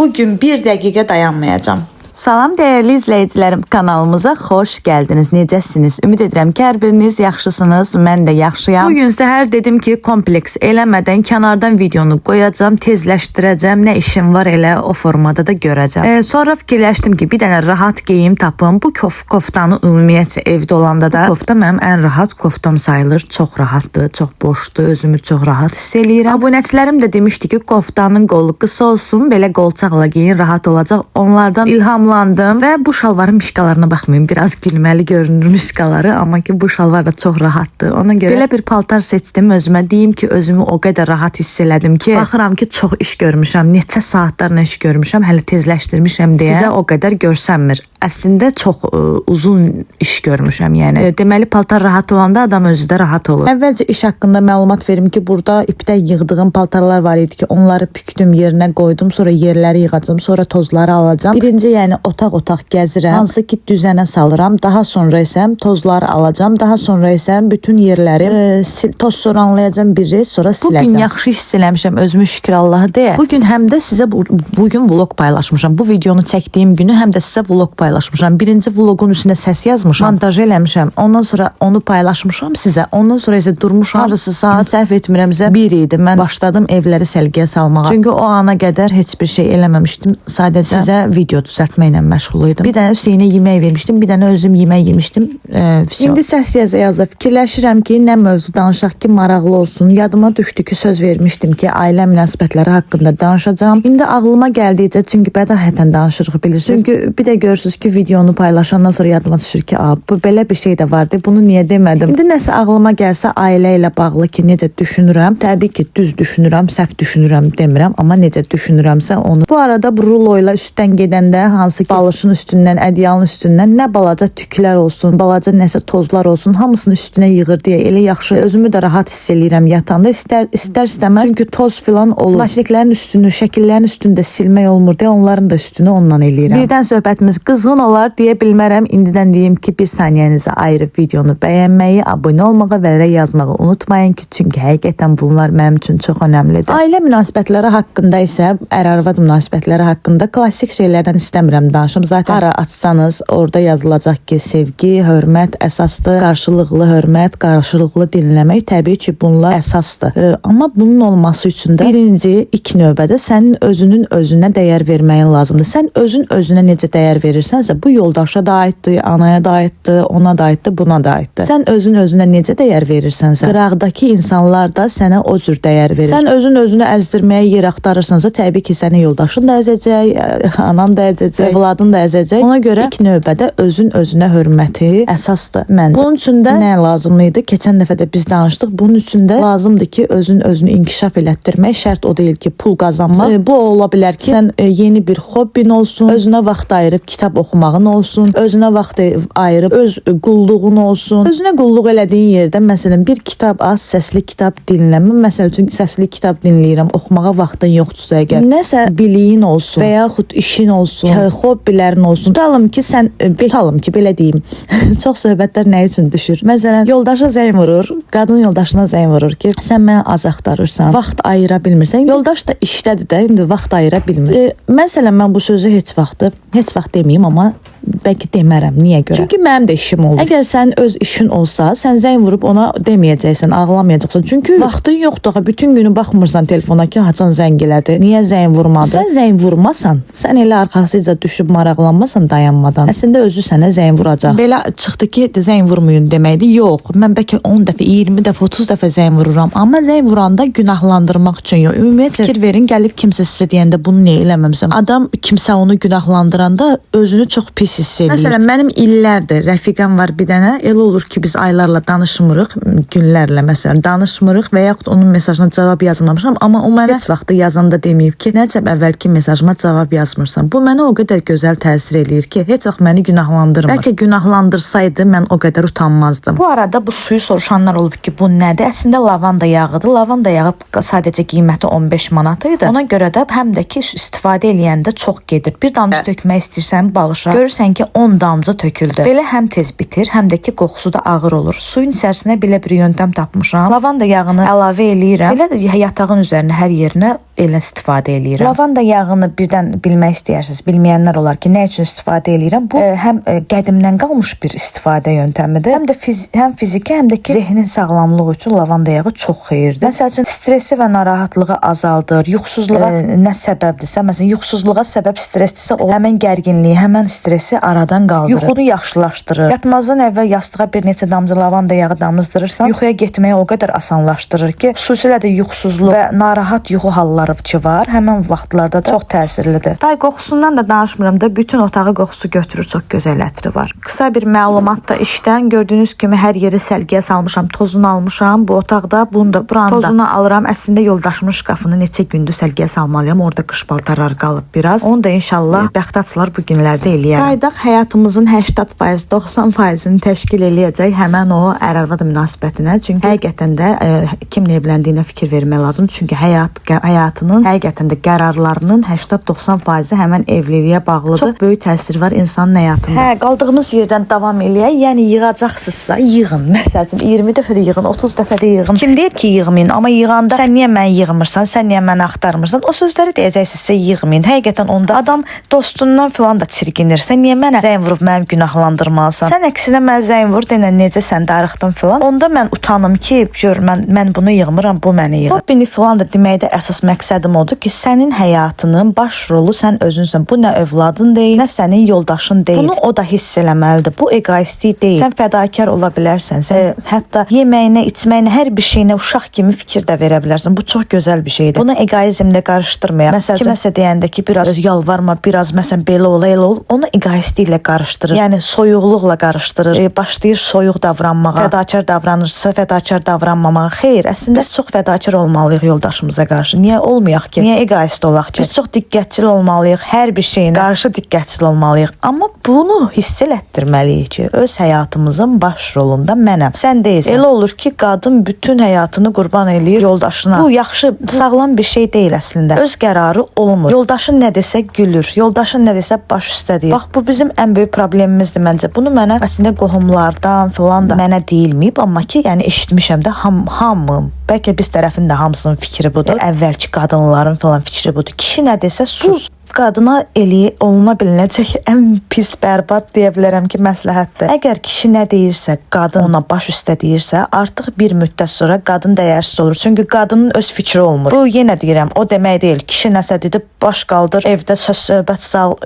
Bugün bir dəqiqə dayanmayacağım. Salam değerli izleyicilerim, kanalımıza hoş geldiniz. Necəsiniz? Ümid edirəm ki, hər biriniz yaxşısınız. Mən də yaxşıyam. Bugün səhər dedim ki, kompleks eləmədən kənardan videonu qoyacağım, tezləşdirəcəm. Nə işim var elə o formada da görəcəm. Sonra fikirləşdim ki, bir dənə rahat geyim tapım. Bu koftanı ümumiyyətlə evdə olanda da kofta mənim ən rahat koftam sayılır. Çox rahatdır, çox boşdur. Özümü çox rahat hiss eləyirəm. Abunəçilərim də demişdi ki, koftanın qolu qısa olsun, belə qolçaqla giyin, rahat olacaq. Onlardan ilhamlandım və bu şalvarın mişqalarına baxmayın. Biraz gülməli görünür mişqaları, amma ki bu şalvar da çox rahatdır. Ona görə belə bir paltar seçdim özümə. Deyim ki, özümü o qədər rahat hiss elədim ki, baxıram ki, çox iş görmüşəm. Neçə saatlarla iş görmüşəm, hələ tezləşdirmişəm deyə sizə o qədər görsənmir. Əslində çox uzun iş görmüşəm, yəni. Deməli paltar rahat olanda adam özü də rahat olur. Əvvəlcə iş haqqında məlumat verim ki, burada ipdən yığdığım paltarlar var idi ki, onları pükdüm, yerinə qoydum, sonra yerləri yığacağım, sonra tozları alacağım. Birinci, yəni otaq-otaq gəzirəm, hansı ki düzənə salıram, daha sonra isə tozları alacağım, daha sonra isə bütün yerləri toz soranlayacağım biri, sonra siləcəm. Bugün yaxşı hiss eləmişəm, özümü şükür Allaha deyə. Bugün həm də sizə bugün vlog paylaşmışam. Bu videonu çəkdiyim günü həm də sizə vlog paylaşmışam. Birinci vlogun üstünə səs yazmışam, montaj eləmişəm. Ondan sonra onu paylaşmışam sizə. Ondan sonra isə durmuşam. Harısı saat səhv etmirəmsə 1 idi. Mən başladım evləri səlqəyə salmağa. Çünki o ana qədər heç bir şey eləməmişdim. Sadəcə sizə video düzəltməklə məşğul idim. Bir dənə Hüseynə yemək vermişdim, bir dənə özüm yemək yemişdim. İndi səs yaza fikirləşirəm ki, nə mövzu danışaq ki, maraqlı olsun. Yadıma düşdü ki, söz vermişdim ki, ailə münasibətləri haqqında danışacağam. İndi ağlıma gəldikcə, çünki bədahətən danışırıq, bilirsiniz. Çünki bir də görürsünüz ki, videonu paylaşandan sonra yadıma düşür ki, bu belə bir şey də vardı. Bunu niyə demədim? İndi nəsə ağlıma gəlsə ailə ilə bağlı ki, necə düşünürəm? Təbii ki, düz düşünürəm, səhv düşünürəm demirəm, amma necə düşünürəmsə onu. Bu arada bu rulo ilə üstdən gedəndə hansı ki balışın üstündən, ədyalın üstündən nə balaca tüklər olsun, balaca nəsə tozlar olsun, hamısını üstünə yığır deyə elə yaxşı özümü də rahat hiss eləyirəm yatanda. İstər-istəməz çünki toz filan olur. Plastiklərin üstünü, şəkillərin üstündə silmək olmur deyə onların da üstünü ondan eləyirəm. Birdən söhbətimiz qızğın olar deyə bilmərəm. İndidən deyim ki, bir saniyənizi ayırıb videonu bəyənməyi, abunə olmağı və rəy yazmağı unutmayın ki, çünki həqiqətən bunlar mənim üçün çox önəmlidir. Ailə münasibətləri haqqında isə, ər-arvad münasibətləri haqqında klassik şeylərdən istəmirəm danışım. Zaten hara açsanız orada yazılacaq ki, sevgi, hörmət əsasdır, qarşılıqlı hörmət, qarşılıqlı dinləmək, təbii ki, bunlar əsasdır. Amma bunun olması üçün də birinci, ilk növbədə sənin özünün özünə dəyər verməyin lazımdır. Sən özün özünə necə dəyər verirsənsə, bu yoldaşa da aiddir, anaya da aiddir, ona da aiddir, buna da aiddir. Sən özün özünə necə dəyər verirsənsə, qıraqdakı insanlar da sənə o cür dəyər verir. Sən özün özünü əzdirməyə yer axtarırsansa, təbii ki, səni yoldaşın da əzəcək, anan da əzəcək, evladın da əzəcək. Ona görə ilk növbədə özün özünə hörməti əsasdır məncə. Bunun üçün də nə lazım idi? Keçən dəfə də biz danışdıq. Bunun üçün də lazımdır ki, özün özünü inkişaf elətdirmək. Şərt o deyil ki, pul qazanmaq. Bu ola bilər ki, sən yeni bir hobbin olsun, özünə vaxt ayırıb kitab oxumağın olsun, özünə vaxt ayırıb öz qulluğun olsun. Özünə qulluq elədiyin yerdə, məsələn, bir kitab az, səsli kitab dinləmə. Məsəl üçün səsli kitab dinləyirəm, oxumağa vaxtın yoxdursa əgər. Nəsə biliyin olsun və yaxud işin olsun, hobbilərin olsun. Tutalım ki, belə deyim. Çox söhbətlər nə üçün düşür? Məsələn, yoldaşa zəng vurur, qadın yoldaşına zəng vurur ki, sən mənə az axtarırsan, vaxt ayıra bilmirsən. Yoldaş da işdədir də, indi vaxt ayıra bilmir. Məsələn, mən bu sözü heç vaxt deməyim, amma bəlkə demərəm. Niyə görə? Çünki mənim də işim olur. Əgər sən öz işin olsa, sən zəng vurub ona deməyəcəksən, ağlamayacaqsan. Çünki vaxtın yoxdur. Bütün günü baxmırsan telefona ki, haçan zəng elədi. Niyə zəng vurmadı? Sən zəng vurmasan, sən elə arxasıca düşüb maraqlanmasan dayanmadan, əslində özü sənə zəng vuracaq. Belə çıxdı ki, zəng vurmayın deməkdir. Yox, mən bəlkə 10 dəfə, 20 dəfə, 30 dəfə zəng vururam. Amma zəng vuranda günahlandırmaq üçün yox. Ümumiyyətlə fikir verin, gəlib kimsə sizə deyəndə bunu niyə eləməmisən? Adam kimsə onu günahlandıranda özünü çox pis hiss edir. Məsələn, mənim illərdir rəfiqəm var bir dənə. Elə olur ki, biz aylarla danışmırıq, günlərlə məsələn danışmırıq və yaxud onun mesajına cavab yazmamışam, amma o mənə heç vaxt yazanda deməyib ki, nəcəb əvvəlki mesajıma cavab yazmırsan. Bu mənə o qədər gözəl təsir eləyir ki, heç vaxt məni günahlandırmır. Bəlkə günahlandırsaydı mən o qədər utanmazdım. Bu arada bu suyu soruşanlar olub ki, bu nədir? Əslində lavanda yağıdır. Lavanda yağı sadəcə qiyməti 15 manat idi. Ona görə də həm də ki, istifadə eləyəndə çox gedir. Bir damcı tökmək istəyirsən balışa, görürsən görürsən ki 10 damcı töküldü. Belə həm tez bitir, həm də ki qoxusu da ağır olur. Suyun içərisinə belə bir yöntəm tapmışam. Lavanda yağını əlavə eləyirəm. Belə yatağın üzərinə hər yerinə elə istifadə eləyirəm. Lavanda yağını birdən bilmək istəyirsiniz. Bilməyənlər olar ki, nə üçün istifadə eləyirəm? Bu həm qədimdən qalmış bir istifadə yöntəmidir. Həm də həm fiziki, həm də ki zehnin sağlamlığı üçün lavanda yağı çox xeyirdir. Məsəl üçün stressi və narahatlığı azaldır. Yuxusuzluğa nə səbəbdirsə, məsələn, yuxusuzluğa səbəb stressdirsə, o həmin gərginliyi, həmin stressi aradan qaldırır. Yuxunu yaxşılaşdırır. Yatmazdan əvvəl yastığa bir neçə damcı lavanda yağı damızdırırsan, yuxuya getməyi o qədər asanlaşdırır ki, xüsusilə də yuxusuzluq və narahat yuxu halları ki var, həmin vaxtlarda da çox təsirlidir. Tay qoxusundan da danışmıram da, bütün otağı qoxusu götürür, çox gözəl ətri var. Qısa bir məlumat da işdən, gördüyünüz kimi hər yeri səlgiyə salmışam, tozunu almışam. Bu otaqda buranın tozunu alıram. Əslində yoldaşımın şkafını neçə gündür səlgiyə salmalıyam. Orada qış paltarlar qalıb biraz. Onu da inşallah bəxt açılar bu günlərdə eləyərəm. Qaydaq həyatımızın 80%, 90%-ni təşkil eləyəcək həmən o ər-arvad münasibətinə. Çünki həqiqətən də kimin evləndiyinə fikir vermək lazım. Çünki həyatının həqiqətən də qərarlarının 80-90%-i həmən evliliyə bağlıdır. Çox böyük təsir var insanın həyatında. Qaldığımız yerdən davam eləyək. Yəni yığacaqsınızsa yığın. Məsələn 20 dəfə də yığın, 30 dəfə də yığın. Kim deyir ki yığmayın, amma yığanda sən niyə məni yığmırsan, sən niyə məni axtarmırsan? O sözləri deyəcəksinizsə yığmayın. Həqiqətən onda adam dostundan falan da çirkinir. Sən niyə mənə zəng vurub mənim günahlandırmalısan? Sən əksinə mənə zəng vur, denən necə sən darıxdın falan. Onda mən utanım ki, gör mən bunu yığmıram, bu məni yığır. Hobbini falan da deməkdə əsas məqsədim odur ki, sənin həyatının baş rolu sən özünsən. Bu nə övladın deyil, nə sənin yoldaşın deyil. Bunu o da hiss eləməlidir. Bu egoistlik deyil. Sən fədakar ola bilərsən. Sən hətta yeməyinə, içməyinə, hər bir şeyinə uşaq kimi fikir də verə bilərsən. Bu çox gözəl bir şeydir. Bunu egoizmlə qarışdırmayaq. Məsələn, kiməsə deyəndə ki, biraz yalvarma, biraz məsələn belə ol, elə ol, onu egoistliklə qarışdırır. Yəni soyuqluqla qarışdırır. Başlayır soyuq davranmağa. Fədakar davranırsa, fədakar davranmamağa. Xeyr, əslində biz çox fədakar olmalıyıq yoldaşımıza qarşı. Niyə olmayaq ki? Niyə egoist olaq ki? Biz çox diqqətli olmalıyıq. Hər bir şeyinə qarşı diqqətli olmalıyıq. Amma bunu hiss elətdirməliyik ki, öz həyatımızın baş rolunda mənəm. Sən deyilsən. Elə olur ki, qadın bütün həyatını qurban eləyir yoldaşına. Bu yaxşı, sağlam bir şey deyil əslində. Öz qərarı olunmur. Yoldaşın nə desə gülür. Yoldaşın nə desə baş üstə deyir. Bax, bu bizim ən böyük problemimizdir məncə. Bunu mənə əslində qohumlardan filan da mənə deyilməyib, amma ki, yəni eşitmişəm də hamı. Bəlkə biz tərəfin də hamısının fikri budur. Əvvəlki qadınların filan fikri budur. Kişi nə desə sus. Qadına oluna bilinəcək ən pis bərbad deyə bilərəm ki, məsləhətdir. Əgər kişi nə deyirsə, qadın ona baş üstə deyirsə, artıq bir müddət sonra qadın dəyərsiz olur. Çünki qadının öz fikri olmur. Bu yenə deyirəm, o demək deyil. Kişi nəsə dedi, baş qaldır, evdə söz-söhbət sal.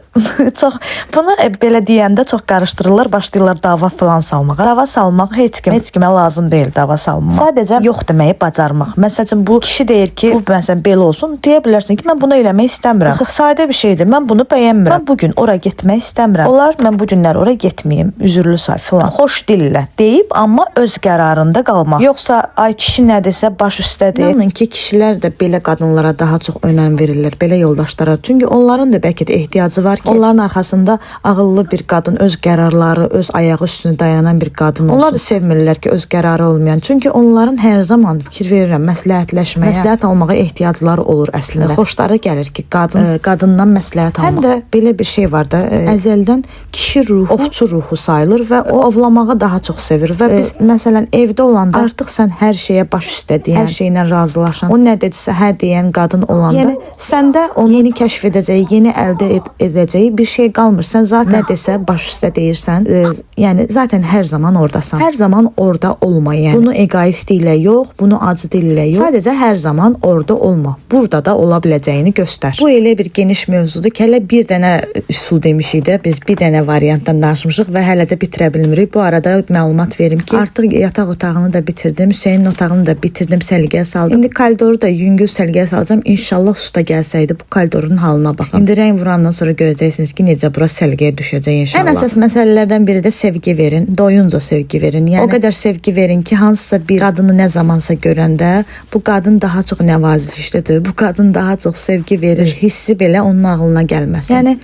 Çox bunu belə deyəndə çox qarışdırırlar, başlayırlar dava falan salmağa. Dava salmaq heç kimə lazım deyil dava salmaq. Sadəcə yox deməyi bacarmaq. Məsələn, bu kişi deyir ki, bu məsələn belə olsun, deyə bilərsən ki, mən bunu eləmək istəmirəm. Sadə bir şeydir. Mən bunu bəyənmirəm. Mən bugün ora getmək istəmirəm. Onlar mən bu günlər ora getməyim. Üzürlü say filan. Xoş dillə deyib, amma öz qərarında qalmaq. Yoxsa ay kişi nə desə baş üstədir. İnanın ki, kişilər də belə qadınlara daha çox önəm verirlər. Belə yoldaşlara. Çünki onların da bəlkə də ehtiyacı var ki, onların arxasında ağıllı bir qadın, öz qərarları, öz ayağı üstünə dayanan bir qadın olsun. Onlar da sevmirlər ki, öz qərarı olmayan. Çünki onların hər zaman fikir verirəm, məsləhətləşməyə, məsləhət almağa ehtiyacları olur əslində. Xoşları gəlir ki, qadından məsləhət almaq. Həm də belə bir şey var da, əzəldən kişi ruhu ovçu ruhu sayılır və o ovlamağı daha çox sevir və biz məsələn evdə olanda artıq sən hər şeyə baş üstə deyən, hər şeylə razılaşan, o nə dedisə hə deyən qadın olanda, yəni səndə onu yeni kəşf edəcəyi, yeni əldə edəcəyi bir şey qalmır. Sən zaten nə desə baş üstə deyirsən, yəni zaten hər zaman ordasan. Hər zaman orada olma, yəni. Bunu egoistliklə yox, bunu acı dillə yox. Sadəcə hər zaman orada olma. Burada da ola biləcəyini göstər. Bu elə bir geniş mövzudur ki, hələ bir dənə üsul demişik də, biz bir dənə variantdan danışmışıq və hələ də bitirə bilmirik. Bu arada məlumat verim ki, artıq yataq otağını da bitirdim, Hüseynin otağını da bitirdim, səliqəyə saldım. İndi koridoru da yüngül səliqəyə salacağım. İnşallah usta gəlsəydi bu koridorun halına baxın. İndi rəng vurandan sonra görəcəksiniz ki, necə bura səliqəyə düşəcək inşallah. Ən əsas məsələlərdən biri də sevgi verin, doyunca sevgi verin. Yəni o qədər sevgi verin ki, hansısa bir qadını nə zamansa görəndə bu qadın daha çox nəvazişlidir, bu qadın daha çox sevgi verir, hissi belə onun onun ağlına gəlməsin. Yəni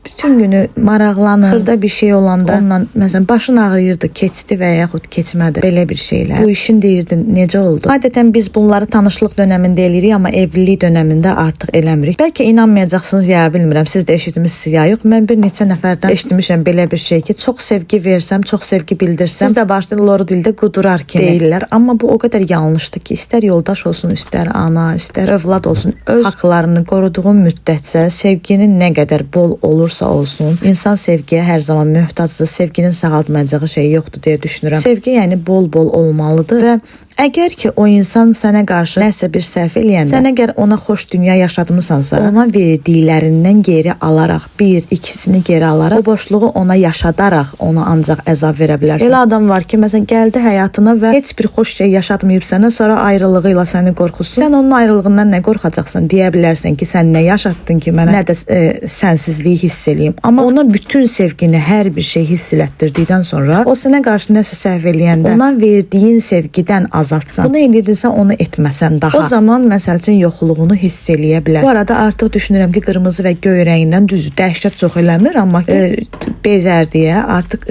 bütün günü maraqlanır, xırda bir şey olanda onunla məsələn başın ağrıyırdı, keçdi və yaxud keçmədi. Belə bir şeylər. Bu işin deyirdi necə oldu? Adətən biz bunları tanışlıq dövründə eləyirik, amma evlilik dövründə artıq eləmirik. Bəlkə inanmayacaqsınız ya, bilmirəm, siz də eşitmisiniz ya yox. Mən bir neçə nəfərdən eşitmişəm belə bir şey ki, çox sevgi versəm, çox sevgi bildirsəm, siz də başlayın loru dildə qudurar kimi deyirlər. Amma bu o qədər yanlışdır ki, istər yoldaş olsun, istər ana, istər övlad olsun, öz haqlarını qoruduğun müddətcə sevginin nə qədər bol olursa olsun, insan sevgiyə hər zaman möhtacdır. Sevginin sağaltmayacağı şey yoxdur deyə düşünürəm. Sevgi yəni bol-bol olmalıdır və əgər ki o insan sənə qarşı nəsə bir səhv eləyəndə, sən əgər ona xoş dünya yaşadmısansa, ona verdiklərindən geri alaraq, ikisini geri alaraq, o boşluğu ona yaşadaraq ona ancaq əzab verə bilərsən. Elə adam var ki, məsələn, gəldi həyatına və heç bir xoş şey yaşatmayıb sənə, sonra ayrılığı ilə səni qorxusun. Sən onun ayrılığından nə qorxacaqsan? Deyə bilərsən ki, sən nə yaşatdın ki, mənə nə də sənsizliyi hiss eləyim. Amma ona bütün sevgini, hər bir şey hiss elətdirdikdən sonra, o sənə qarşı nəsə səhv eləyəndə, ona verdiyin sevgidən azaltsan, bunu edirdinsə onu etməsən daha. O zaman məsəl üçün yoxluğunu hiss eləyə bilər. Bu arada artıq düşünürəm ki, qırmızı və göy rəngindən düzdür, dəhşət çox eləmir, amma bezər deyə artıq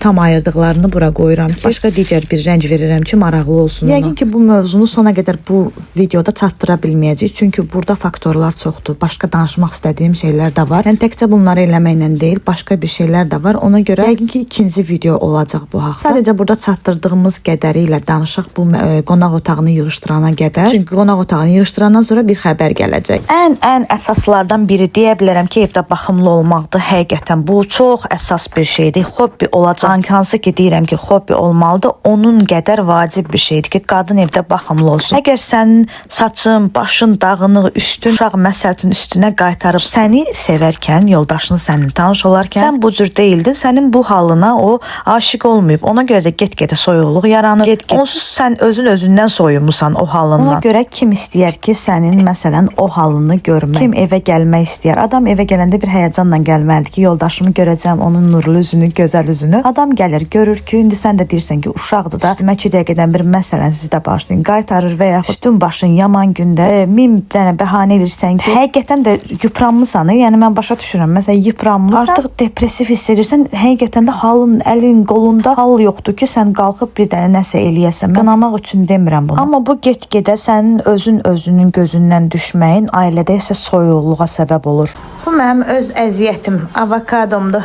tam ayırdıqlarını bura qoyuram ki, başqa digər bir rəng verirəm ki, maraqlı olsun ona. Yəqin ki, bu mövzunu sona qədər bu videoda çatdıra bilməyəcəyik, çünki burada faktorlar çoxdur. Başqa danışmaq istədiyim şeylər də var. Yəni təkcə bunları eləməklə deyil, başqa bir şeylər də var. Ona görə yəqin ki, ikinci video olacaq bu haqda. Sadəcə burada çatdırdığımız qədəri ilə danışaq bu qonaq otağını yığışdırana qədər. Çünki qonaq otağını yığışdırandan sonra bir xəbər gələcək. Ən əsaslardan biri deyə bilərəm ki, evdə baxımlı olmaqdır. Həqiqətən bu çox əsas bir şeydir. Hobbi olacaq. Hansı ki deyirəm ki, hobbi olmalıdır. Onun qədər vacib bir şeydir ki, qadın evdə baxımlı olsun. Əgər sənin saçın, başın dağınıq, üstün uşaq məsələn üstünə qaytarıb səni sevərkən, yoldaşın sənin tanış olarkən sən bu cür deyildin. Sənin bu halına o aşiq olmayıb. Ona görə də get-gedə soyuqluq yaranır. Onsuz sən özündən soyunmusan o halından. Ona görə kim istəyər ki, sənin məsələn o halını görmək? Kim evə gəlmək istəyər? Adam evə gələndə bir həyəcanla gəlməlidir ki, yoldaşımı görəcəm, onun nurlu üzünü, gözəl üzünü. Adam gəlir, görür ki, indi sən də deyirsən ki, uşaqdır da, üstümə 2 dəqiqədən bir məsələn siz də başlayın, qaytarır və yaxud üstün başın yaman gündə 1000 dənə bəhanə edirsən ki, həqiqətən də yıpranmısan. Yəni mən başa düşürəm. Məsələn, yıpranmısan, artıq depressiv hiss edirsən, həqiqətən də halın, əlin, qolunda hal yoxdur ki, sən qalxıb bir dənə nəsə eləyəsən. Qınamaq üçün demirəm bunu. Amma bu get-gedə sənin özünün gözündən düşməyin ailədə isə soyuqluğa səbəb olur. Bu mənim öz əziyyətim, avokadomdur.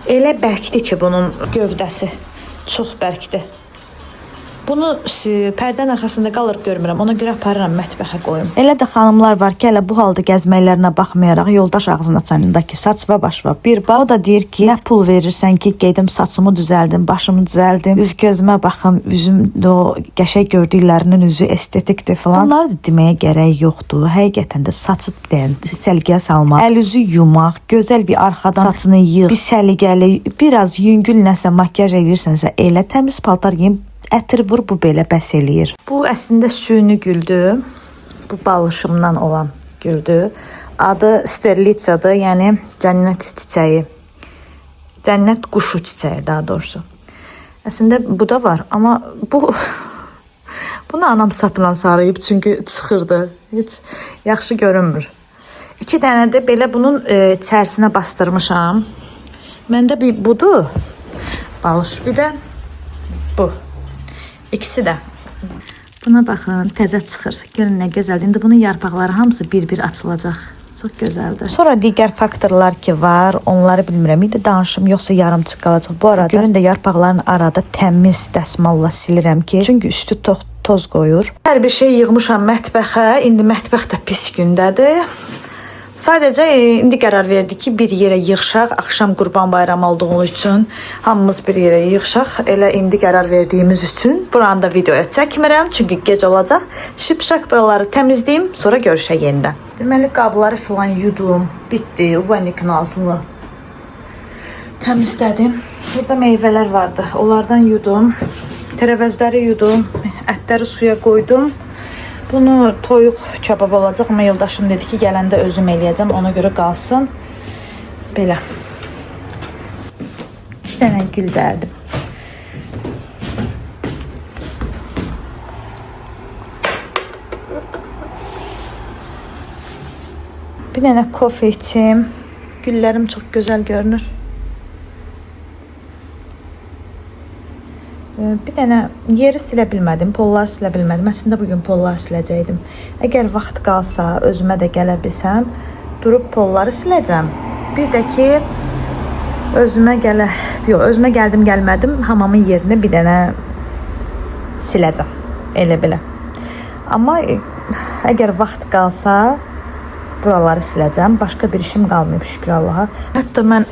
Elə bərkdir ki, bunun gövdəsi çox bərkdir. Bunu pərdən arxasında qalır görmürəm. Ona görə aparıram mətbəxə qoyum. Elə də xanımlar var ki, elə bu halda gəzməklərinə baxmayaraq yoldaş ağzının açanındakı saç və baş var. Bir bax, o da deyir ki, nə pul verirsən ki, gedim saçımı düzəldim, başımı düzəldim, üz gözümə baxım, üzümdə o qəşəng gördüklərinin üzü estetikdir falan. Bunları da deməyə gərək yoxdur. Həqiqətən də saçı səliqəyə salmaq, əl üzü yumaq, gözəl bir arxadan saçını yığ, bir səliqəli, biraz yüngül nəsə makyaj edirsənsə, elə təmiz paltar geyim, ətir vur, bu belə bəs eləyir. Bu əslində süni güldür. Bu balışımdan olan güldür. Adı sterlitsadır, yəni cənnət çiçəyi. Cənnət quşu çiçəyi daha doğrusu. Əslində bu da var, amma bunu anam sapla sarıyıb, çünki çıxırdı. Heç yaxşı görünmür. 2 dənə də belə bunun içərisinə bastırmışam. Məndə bir budur, balış, bir də bu. İkisi də. Buna baxın, təzə çıxır. Görün nə gözəldir. İndi bunun yarpaqları hamısı bir-bir açılacaq. Çox gözəldir. Sonra digər faktorlar ki var, onları bilmirəm. İndi danışım, yoxsa yarımçıq qalacaq. Bu arada görün də yarpaqların arada təmiz dəsmalla silirəm ki, çünki üstü toz qoyur. Hər bir şey yığmışam mətbəxə. İndi mətbəx də pis gündədir. Sadəcə indi qərar verdik ki, bir yerə yığışaq. Axşam Qurban Bayramı olduğu üçün hamımız bir yerə yığışaq. Elə indi qərar verdiyimiz üçün buranı da videoya çəkmirəm, çünki gec olacaq. Şıpşaq buraları təmizləyim, sonra görüşək yenidən. Deməli qabları filan yudum, bitdi. Uvanikin altını təmizlədim. Burada meyvələr vardı. Onlardan yudum. Tərəvəzləri yudum. Ətləri suya qoydum. Bunu toyuq kebab olacaq, amma yoldaşım dedi ki, gələndə özüm eləyəcəm, ona görə qalsın. Belə. 2 dənə gül dərdim. Bir Bir dənə kofe içim. Güllərim çox gözəl görünür. Bir dənə yeri silə bilmədim, polları silə bilmədim. Əslində bugün polları siləcəkdim. Əgər vaxt qalsa, özümə də gələ bilsəm, durub polları siləcəm. Bir də ki, özümə gəldim, gəlmədim, hamamın yerini bir dənə siləcəm. Elə belə. Amma əgər vaxt qalsa, buraları siləcəm. Başqa bir işim qalmayıb, şükür Allaha. Hətta mən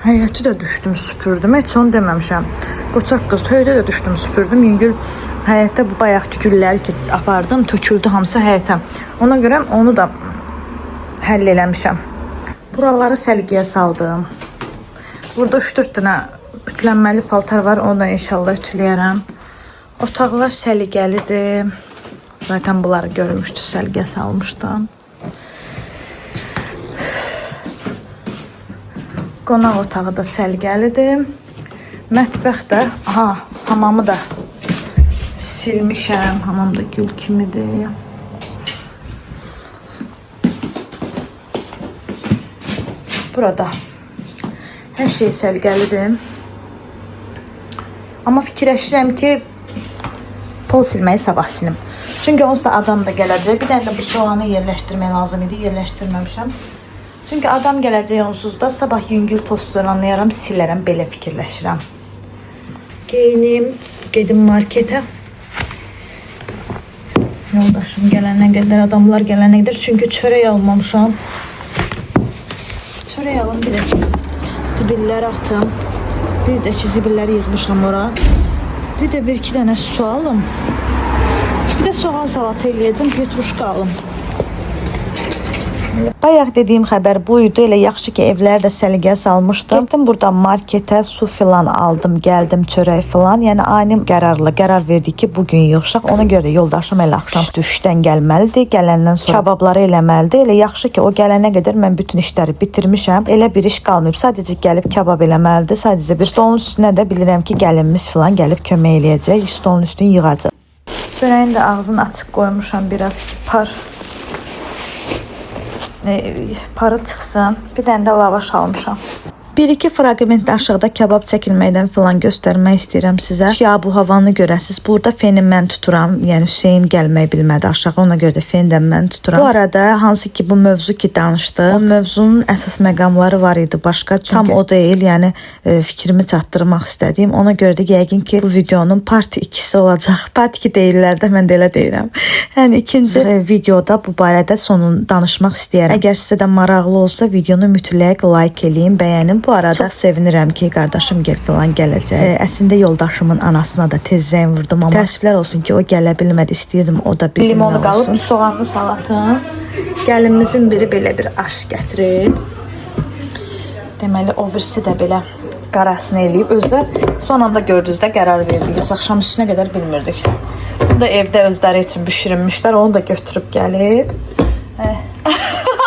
həyəti də düşdüm, süpürdüm. Heç onu deməmişəm. Qoçaq qız töydə də düşdüm, süpürdüm. Yüngül həyətdə bu bayaqki gülləri ki apardım, töküldü hamısı həyətə. Ona görə onu da həll eləmişəm. Buraları səliqəyə saldım. Burada 3-4 dənə ütülənməli paltar var. Onu da inşallah ütüləyərəm. Otaqlar səliqəlidir. Zaten bunları görmüşdü, səliqəyə salmışdım. Qonaq otağı da səliqəlidir. Mətbəx də, hamamı da silmişəm. Hamam da gül kimidir. Burada hər şey səliqəlidir. Amma fikirləşirəm ki, pol silməyi sabah silim. Çünki onsuz da adam da gələcək. Bir dənə də bu soğanı yerləşdirmək lazım idi. Yerləşdirməmişəm. Çünki adam gələcək onsuz da sabah yüngül tozlanlayaram, silərəm. Belə fikirləşirəm. Geyinim, gedim marketə. Yoldaşım gələnə qədər, adamlar gələnə qədər. Çünki çörək almamışam. Çörək alım, bir də zibilləri atım. Bir də ki, zibilləri yığmışam ora. Bir də bir-iki dənə su alım. Bir də soğan salatı eləyəcəm, petruşka alım. Bayaq dediyim xəbər bu idi. Elə yaxşı ki, evləri də səliqəyə salmışdım. Getdim burada marketə, su filan aldım, gəldim, çörək filan. Yəni ani qərarla qərar verdik ki, bugün yığışaq. Ona görə də yoldaşım elə axşam düşdən gəlməlidir. Gələndən sonra kababları eləməlidir. Elə yaxşı ki, o gələnə qədər mən bütün işləri bitirmişəm. Elə bir iş qalmayıb. Sadəcə gəlib kabab eləməlidir. Sadəcə bir stolun üstünə də bilirəm ki, gəlinimiz filan gəlib kömək eləyəcək. Stolun üstünü yığacaq. Çörəyin də ağzını açıq qoymuşam biraz ki, parı çıxsın. Bir dənə də lavaş almışam. Bir-iki fraqment aşağıda kabab çəkilməkdən filan göstərmək istəyirəm sizə. Ya bu havanı görəsiz. Burada feni mən tuturam. Yəni Hüseyn gəlmək bilmədi aşağı. Ona görə də fenidən mən tuturam. Bu arada hansı ki bu mövzu ki danışdıq. O mövzunun əsas məqamları var idi başqa. Çünki tam o deyil. Yəni fikrimi çatdırmaq istədiyim. Ona görə də yəqin ki bu videonun part 2-si olacaq. Part 2 deyirlər də mən də elə deyirəm. Yəni ikinci videoda bu barədə sonunu danışmaq istəyirəm. Əgər sizə də maraqlı olsa videonu mütləq like eləyin, bəyənin. Bu arada çox sevinirəm ki, qardaşım filan gələcək. Əslində yoldaşımın anasına da tez zəng vurdum, amma təəssüflər olsun ki, o gələ bilmədi. İstəyirdim o da bizimlə olsun. Limonu qalıb, soğanlı salatın. Gəlinimizin biri belə bir aş gətirib. Deməli, o birisi də belə qarasını eləyib. Özdə son anda gördünüz də qərar verdik. Heç axşam üstünə qədər bilmirdik. Bunu da evdə özləri üçün bişirinmişlər. Onu da götürüb gəlib.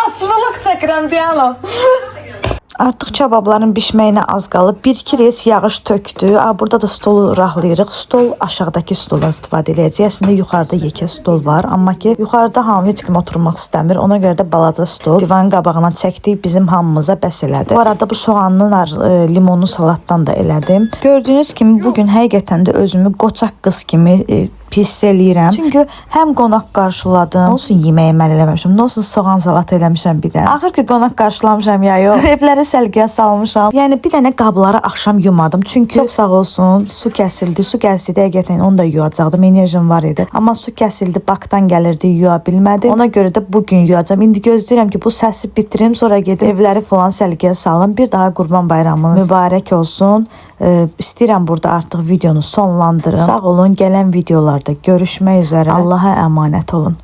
Asfalıq çəkirəm deyəlim. Artıq kababların bişməyinə az qalıb. 1-2 reis yağış tökdü. Burada da stolu rahlayırıq. Stol aşağıdakı stoldan istifadə edəcəyik. Əslində yuxarıda yekə stol var. Amma ki yuxarıda hamı heç kim oturmaq istəmir. Ona görə də balaca stol divanın qabağına çəkdik. Bizim hamımıza bəs elədi. Bu arada bu soğanlı limonlu salatdan da elədim. Gördüyünüz kimi bugün həqiqətən də özümü qoçaq qız kimi pis eləyirəm. Çünki həm qonaq qarşıladım. Nə olsun yeməyi mən eləməmişəm. Nə olsun soğan salat eləmişəm bir də. Axır ki qonaq qarşılamışam ya yox. Evləri səliqəyə salmışam. Yəni bir dənə qabları axşam yumadım. Çünki çox sağ olsun su kəsildi. Su kəsildi həqiqətən onu da yuyacaqdım. Enerjim var idi. Amma su kəsildi. Bakdan gəlirdi yuya bilmədim. Ona görə də bugün yuyacağam. İndi gözləyirəm ki bu səsi bitirim. Sonra gedib evləri falan səliqəyə salım. Bir daha Qurban Bayramınız mübarək olsun. İstəyirəm burada artıq videonu sonlandırım. Sağ olun, gələn videolarda görüşmək üzərə. Allaha əmanət olun.